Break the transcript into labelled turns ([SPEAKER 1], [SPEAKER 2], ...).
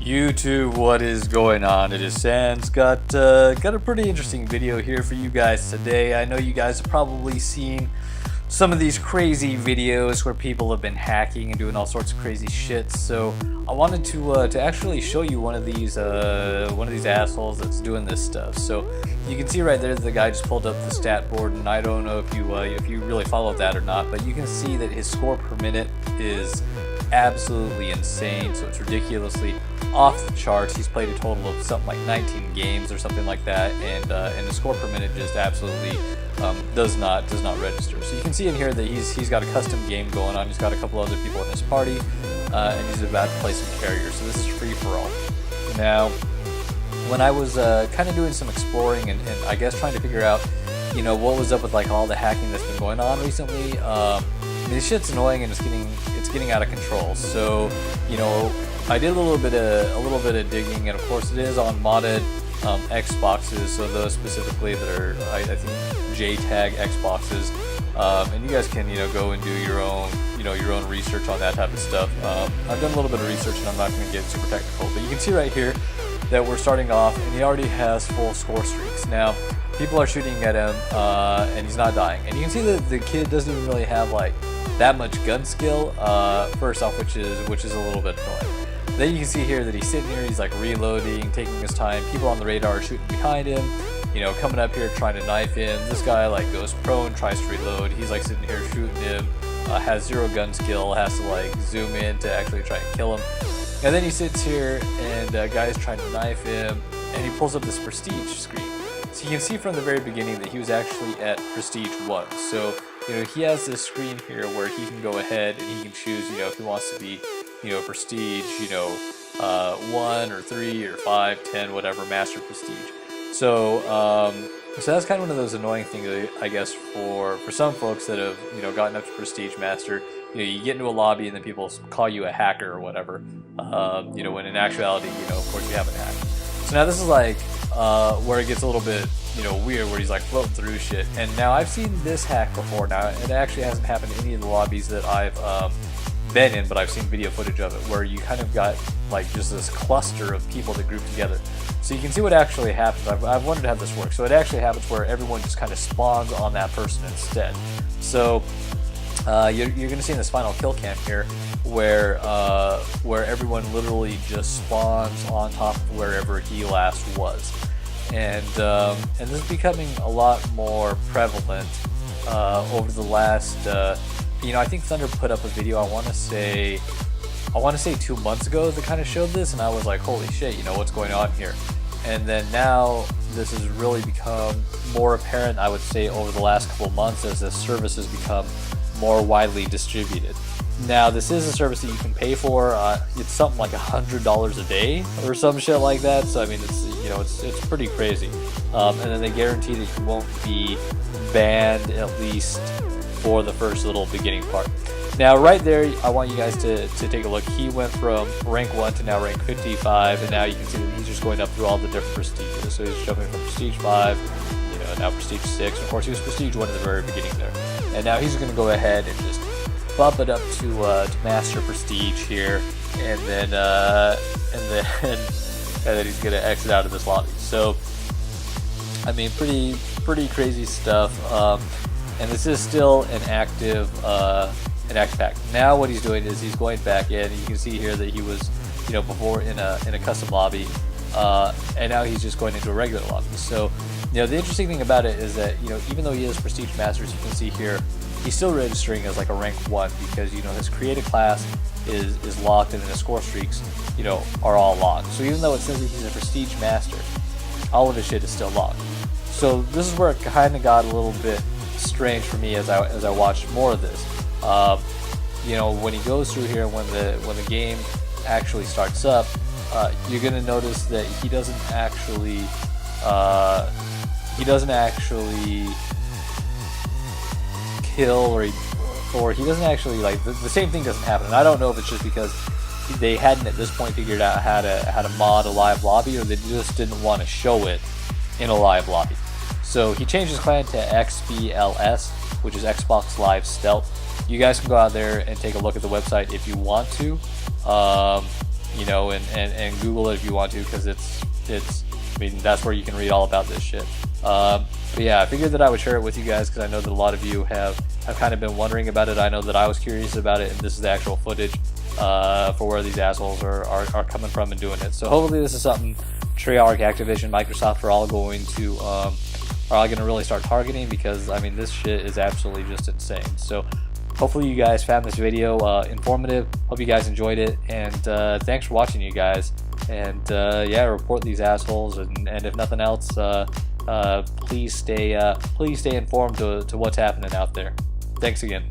[SPEAKER 1] YouTube, what is going on? It is sandz. Got a pretty interesting video here for you guys today. I know you guys have probably seen some of these crazy videos where people have been hacking and doing all sorts of crazy shit. So I wanted to actually show you one of these assholes that's doing this stuff. So you can see right there that the guy just pulled up the stat board, and I don't know if you really followed that or not, but you can see that his score per minute is absolutely insane. So it's ridiculously off the charts. He's played a total of something like 19 games or something like that, and the score per minute just absolutely does not register. So you can see in here that he's got a custom game going on. He's got a couple other people in his party, and he's about to play some carriers. So this is free for all. Now, when I was kind of doing some exploring and I guess trying to figure out, what was up with like all the hacking that's been going on recently. This shit's annoying and it's getting out of control. So, I did a little bit of digging, and of course it is on modded Xboxes. So those specifically that are, I think, JTAG Xboxes, and you guys can go and do your own research on that type of stuff. I've done a little bit of research, and I'm not going to get super technical, but you can see right here that we're starting off, and he already has full score streaks. Now, people are shooting at him, and he's not dying. And you can see that the kid doesn't even really have like that much gun skill. First off, which is a little bit annoying. Then you can see here that he's sitting here, he's like reloading, taking his time. People on the radar are shooting behind him, coming up here trying to knife him. This guy like goes prone, tries to reload. He's like sitting here shooting him, has zero gun skill, has to like zoom in to actually try and kill him. And then he sits here and a guy's trying to knife him, and he pulls up this prestige screen. So you can see from the very beginning that he was actually at prestige 1. So, he has this screen here where he can go ahead and he can choose, if he wants to be, prestige, 1 or 3 or 5, 10, whatever, master prestige. So, so that's kind of one of those annoying things, I guess, for some folks that have, gotten up to prestige master. You get into a lobby and then people call you a hacker or whatever, when in actuality, of course you haven't hacked. So now this is like where it gets a little bit, weird, where he's like floating through shit. And now I've seen this hack before. Now it actually hasn't happened in any of the lobbies that I've been in, but I've seen video footage of it, where you kind of got like just this cluster of people that group together. So you can see what actually happens. I've wondered how this works. So it actually happens where everyone just kind of spawns on that person instead. So you're going to see in this final kill cam here where everyone literally just spawns on top of wherever he last was, and this is becoming a lot more prevalent over the last. I think Thunder put up a video. I want to say 2 months ago that kind of showed this, and I was like, holy shit, what's going on here? And then now this has really become more apparent, I would say, over the last couple months as this service has become more widely distributed. Now, this is a service that you can pay for. It's something like $100 a day or some shit like that. So I mean, it's pretty crazy. And then they guarantee that you won't be banned, at least for the first little beginning part. Now, right there, I want you guys to take a look. He went from rank 1 to now rank 55, and now you can see that he's just going up through all the different prestiges. So he's jumping from prestige 5, now prestige 6. Of course, he was prestige 1 at the very beginning there. And now he's going to go ahead and just bump it up to master prestige here, and then he's going to exit out of this lobby. So, I mean, pretty crazy stuff. And this is still an active pack. Now what he's doing is he's going back in. You can see here that he was, before in a custom lobby, and now he's just going into a regular lobby. So, the interesting thing about it is that, even though he is prestige masters, you can see here he's still registering as like a rank 1 because his created class is locked, and then his score streaks are all locked. So even though it says that he's a prestige master, all of his shit is still locked. So this is where it kind of got a little bit strange for me as I watched more of this. When he goes through here, when the game actually starts up, you're gonna notice that he doesn't actually kill, or he doesn't actually, like, the same thing doesn't happen. And I don't know if it's just because they hadn't at this point figured out how to mod a live lobby, or they just didn't want to show it in a live lobby. So he changed his clan to XBLS, which is Xbox Live Stealth. You guys can go out there and take a look at the website if you want to. you know, and Google it if you want to, because it's I mean, that's where you can read all about this shit. But yeah, I figured that I would share it with you guys because I know that a lot of you have kind of been wondering about it. I know that I was curious about it, and this is the actual footage for where these assholes are coming from and doing it. So hopefully this is something Treyarch, Activision, Microsoft are all going to really start targeting, because I mean, this shit is absolutely just insane. So hopefully you guys found this video informative. Hope you guys enjoyed it, and thanks for watching, you guys. And yeah, report these assholes, and if nothing else, please stay informed to what's happening out there. Thanks again.